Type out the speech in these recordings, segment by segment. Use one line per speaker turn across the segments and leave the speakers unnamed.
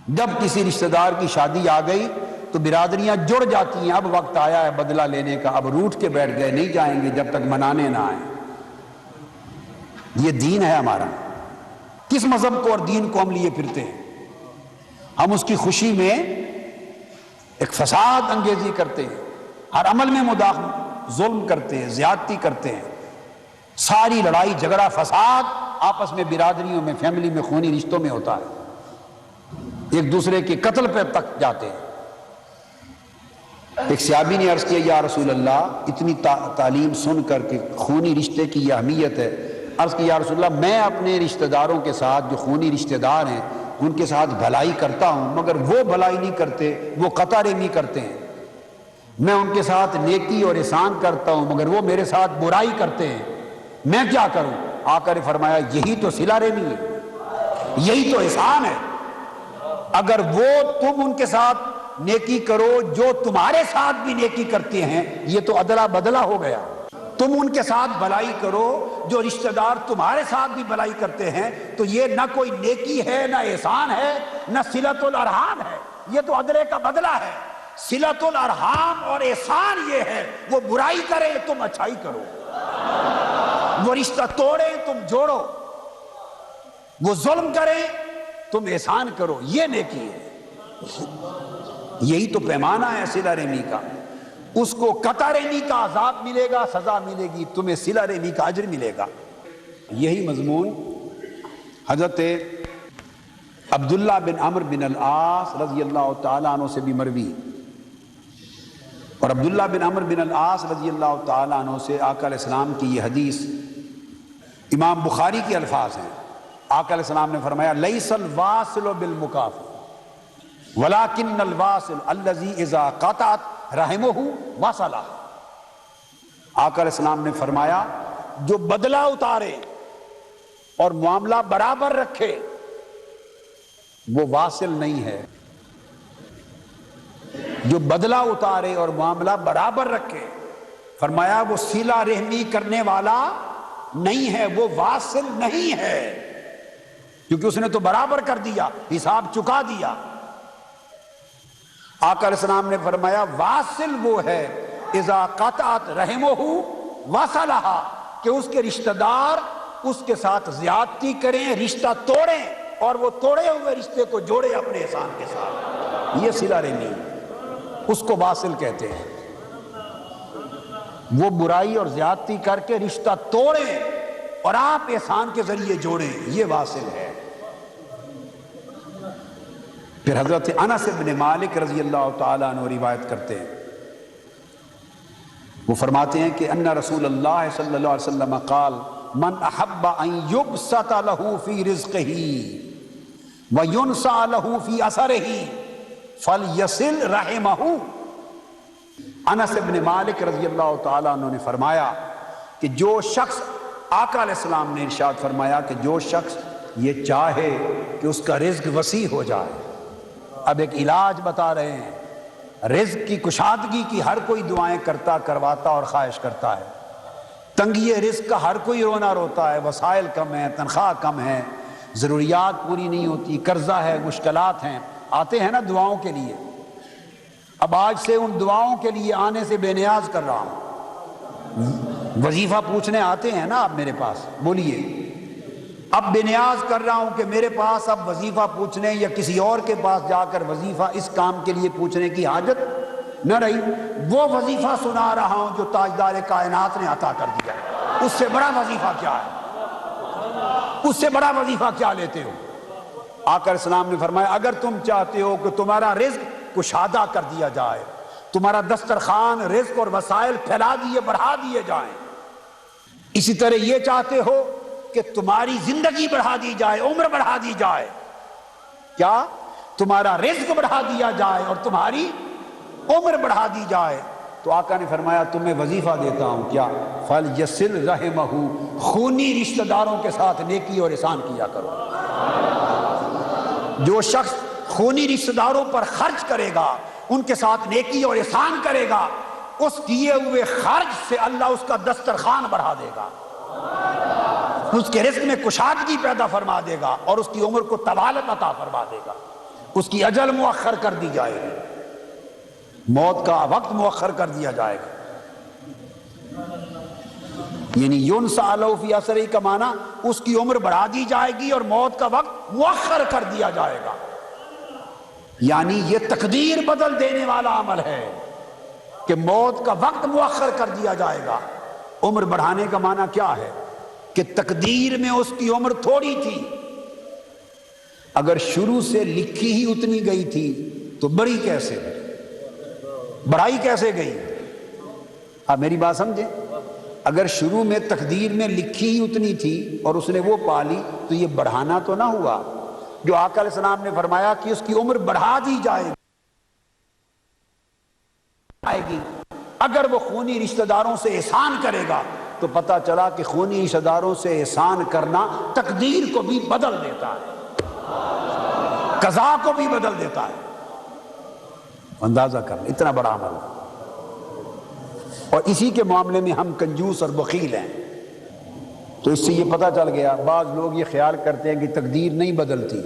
جب کسی رشتہ دار کی شادی آ گئی تو برادریاں جڑ جاتی ہیں، اب وقت آیا ہے بدلہ لینے کا، اب روٹھ کے بیٹھ گئے، نہیں جائیں گے جب تک منانے نہ آئیں۔ یہ دین ہے ہمارا۔ کس مذہب کو اور دین کو ہم لیے پھرتے ہیں؟ ہم اس کی خوشی میں ایک فساد انگیزی کرتے ہیں، ہر عمل میں مداخلت، ظلم کرتے ہیں، زیادتی کرتے ہیں، ساری لڑائی جھگڑا فساد آپس میں برادریوں میں فیملی میں خونی رشتوں میں ہوتا ہے، ایک دوسرے کے قتل پہ تک جاتے ہیں۔ ایک صحابی نے عرض کیا یا رسول اللہ، اتنی تعلیم سن کر کہ خونی رشتے کی یہ اہمیت ہے، عرض کیا یا رسول اللہ میں اپنے رشتہ داروں کے ساتھ جو خونی رشتہ دار ہیں ان کے ساتھ بھلائی کرتا ہوں، مگر وہ بھلائی نہیں کرتے، وہ قطع رحمی کرتے ہیں۔ میں ان کے ساتھ نیکی اور احسان کرتا ہوں مگر وہ میرے ساتھ برائی کرتے ہیں، میں کیا کروں؟ آقا نے فرمایا یہی تو صلہ رحمی ہے، یہی تو احسان ہے۔ اگر وہ تم ان کے ساتھ نیکی کرو جو تمہارے ساتھ بھی نیکی کرتے ہیں، یہ تو عدلہ بدلہ ہو گیا۔ تم ان کے ساتھ بھلائی کرو جو رشتہ دار تمہارے ساتھ بھی بھلائی کرتے ہیں، تو یہ نہ کوئی نیکی ہے، نہ احسان ہے، نہ صلۃ الارحام ہے، یہ تو عدلے کا بدلہ ہے۔ صلۃ الارحام اور احسان یہ ہے، وہ برائی کرے تم اچھائی کرو، وہ رشتہ توڑے تم جوڑو، وہ ظلم کرے تم احسان کرو، یہ نیکی ہے۔ یہی تو پیمانہ ہے صلہ رحمی کا۔ اس کو قطع رحمی کا عذاب ملے گا، سزا ملے گی، تمہیں صلہ رحمی کا اجر ملے گا۔ یہی مضمون حضرت عبداللہ بن عمرو بن العاص رضی اللہ تعالیٰ عنہ سے بھی مروی، اور عبداللہ بن عمرو بن العاص رضی اللہ تعالیٰ عنہ سے آقا علیہ السلام کی یہ حدیث امام بخاری کے الفاظ ہیں۔ آقا علیہ السلام نے فرمایا لیس الواصل بالمکافئ ولکن الواصل الذی اذا قطعت رحمہ وصلہ۔ آقا علیہ السلام نے فرمایا جو بدلہ اتارے اور معاملہ برابر رکھے وہ واصل نہیں ہے، جو بدلہ اتارے اور معاملہ برابر رکھے، فرمایا وہ صلہ رحمی کرنے والا نہیں ہے، وہ واصل نہیں ہے، کیونکہ اس نے تو برابر کر دیا، حساب چکا دیا۔ آقا علیہ السلام نے فرمایا واصل وہ ہے اذا قطعت رحمہ وصلہ، کہ اس کے رشتہ دار اس کے ساتھ زیادتی کریں، رشتہ توڑیں، اور وہ توڑے ہوئے رشتے کو جوڑے اپنے احسان کے ساتھ، یہ صلہ رحمی، اس کو واصل کہتے ہیں۔ وہ برائی اور زیادتی کر کے رشتہ توڑیں اور آپ احسان کے ذریعے جوڑیں، یہ واصل ہے۔ پھر حضرت انس بن مالک رضی اللہ تعالیٰ عنہ روایت کرتے ہیں، وہ فرماتے ہیں کہ ان رسول اللہ صلی اللہ علیہ وسلم قال من احب ان یبسط له فی رزقہ وینسى له فی اثرہ فلیصل رحمہ۔ انس بن مالک رضی اللہ تعالیٰ عنہ نے فرمایا کہ جو شخص، آقا علیہ السلام نے ارشاد فرمایا کہ جو شخص یہ چاہے کہ اس کا رزق وسیع ہو جائے، اب ایک علاج بتا رہے ہیں، رزق کی کشادگی کی ہر کوئی دعائیں کرتا، کرواتا اور خواہش کرتا ہے، تنگی رزق کا ہر کوئی رونا روتا ہے، وسائل کم ہیں، تنخواہ کم ہے، ضروریات پوری نہیں ہوتی، قرضہ ہے، مشکلات ہیں، آتے ہیں نا دعاؤں کے لیے۔ اب آج سے ان دعاؤں کے لیے آنے سے بے نیاز کر رہا ہوں، وظیفہ پوچھنے آتے ہیں نا آپ میرے پاس، بولیے، اب بے نیاز کر رہا ہوں کہ میرے پاس اب وظیفہ پوچھنے یا کسی اور کے پاس جا کر وظیفہ اس کام کے لیے پوچھنے کی حاجت نہ رہی، وہ وظیفہ سنا رہا ہوں جو تاجدار کائنات نے عطا کر دیا، اس سے بڑا وظیفہ کیا ہے؟ اس سے بڑا وظیفہ کیا لیتے ہو؟ آقا علیہ السلام نے فرمایا اگر تم چاہتے ہو کہ تمہارا رزق کشادہ کر دیا جائے، تمہارا دسترخوان رزق اور وسائل پھیلا دیے بڑھا دیے جائیں، اسی طرح یہ چاہتے ہو کہ تمہاری زندگی بڑھا دی جائے، عمر بڑھا دی جائے، کیا تمہارا رزق بڑھا دیا جائے اور تمہاری عمر بڑھا دی جائے، تو آقا نے فرمایا تمہیں وظیفہ دیتا ہوں، کیا؟ فَلْيَصِلْ رَحِمَهُ، خونی رشتہ داروں کے ساتھ نیکی اور احسان کیا کرو۔ جو شخص خونی رشتہ داروں پر خرچ کرے گا، ان کے ساتھ نیکی اور احسان کرے گا، اس کیے ہوئے خرچ سے اللہ اس کا دسترخوان بڑھا دے گا، اس کے رزق میں کشادگی پیدا فرما دے گا اور اس کی عمر کو طوالت عطا فرما دے گا۔ اس کی اجل مؤخر کر دی جائے گی، موت کا وقت مؤخر کر دیا جائے گا۔ یعنی یونسا لہ فی عسرہ کا معنی اس کی عمر بڑھا دی جائے گی اور موت کا وقت مؤخر کر دیا جائے گا، یعنی یہ تقدیر بدل دینے والا عمل ہے کہ موت کا وقت مؤخر کر دیا جائے گا۔ عمر بڑھانے کا معنی کیا ہے کہ تقدیر میں اس کی عمر تھوڑی تھی، اگر شروع سے لکھی ہی اتنی گئی تھی تو بڑی کیسے، بڑھائی کیسے گئی؟ آپ میری بات سمجھیں، اگر شروع میں تقدیر میں لکھی ہی اتنی تھی اور اس نے وہ پالی تو یہ بڑھانا تو نہ ہوا۔ جو آقا علیہ السلام نے فرمایا کہ اس کی عمر بڑھا دی جائے گی، اگر وہ خونی رشتہ داروں سے احسان کرے گا تو پتہ چلا کہ خونی رشتہ داروں سے احسان کرنا تقدیر کو بھی بدل دیتا ہے، قضا کو بھی بدل دیتا ہے۔ اندازہ کرنا اتنا بڑا عمل ہے، اور اسی کے معاملے میں ہم کنجوس اور بخیل ہیں۔ تو اس سے یہ پتہ چل گیا، بعض لوگ یہ خیال کرتے ہیں کہ تقدیر نہیں بدلتی،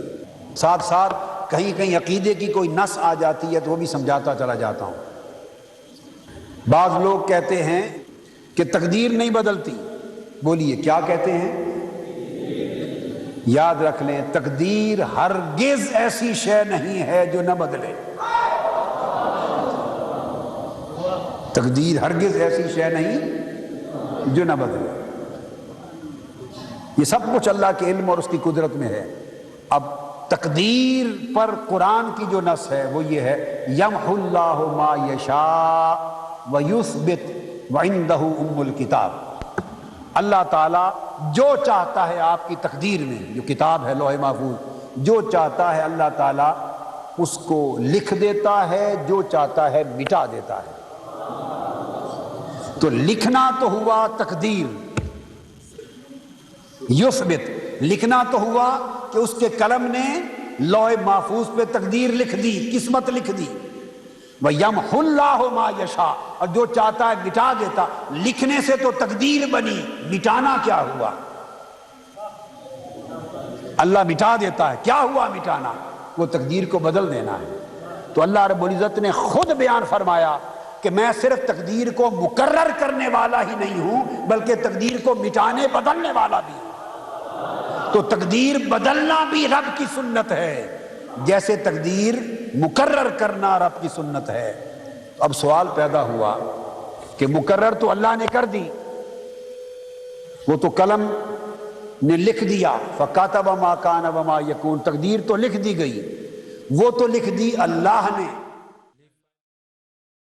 ساتھ ساتھ کہیں کہیں عقیدے کی کوئی نس آ جاتی ہے تو وہ بھی سمجھاتا چلا جاتا ہوں۔ بعض لوگ کہتے ہیں کہ تقدیر نہیں بدلتی، بولیے کیا کہتے ہیں؟ یاد رکھ لیں، تقدیر ہرگز ایسی شے نہیں ہے جو نہ بدلے، تقدیر ہرگز ایسی شے نہیں جو نہ بدلے۔ یہ سب کچھ اللہ کے علم اور اس کی قدرت میں ہے۔ اب تقدیر پر قرآن کی جو نص ہے وہ یہ ہے، یمحو اللہ ما یشاء ویثبت وعندہ ام الکتاب۔ اللہ تعالیٰ جو چاہتا ہے آپ کی تقدیر میں، جو کتاب ہے لوح محفوظ، جو چاہتا ہے اللہ تعالیٰ اس کو لکھ دیتا ہے، جو چاہتا ہے مٹا دیتا ہے۔ تو لکھنا تو ہوا تقدیر، یثبت لکھنا تو ہوا کہ اس کے قلم نے لوح محفوظ پہ تقدیر لکھ دی، قسمت لکھ دی۔ وَيَمْحُ اللَّهُ مَا يَشَاءُ، اور جو چاہتا ہے مٹا دیتا۔ لکھنے سے تو تقدیر بنی، مٹانا کیا ہوا؟ اللہ مٹا دیتا ہے، کیا ہوا مٹانا؟ وہ تقدیر کو بدل دینا ہے۔ تو اللہ رب العزت نے خود بیان فرمایا کہ میں صرف تقدیر کو مقرر کرنے والا ہی نہیں ہوں بلکہ تقدیر کو مٹانے بدلنے والا بھی ہوں۔ تو تقدیر بدلنا بھی رب کی سنت ہے، جیسے تقدیر مقرر کرنا رب کی سنت ہے۔ اب سوال پیدا ہوا کہ مقرر تو اللہ نے کر دی، وہ تو قلم نے لکھ دیا، فَكَتَبَ مَا كَانَ وَمَا يَكُونُ، تقدیر تو لکھ دی گئی، وہ تو لکھ دی اللہ نے۔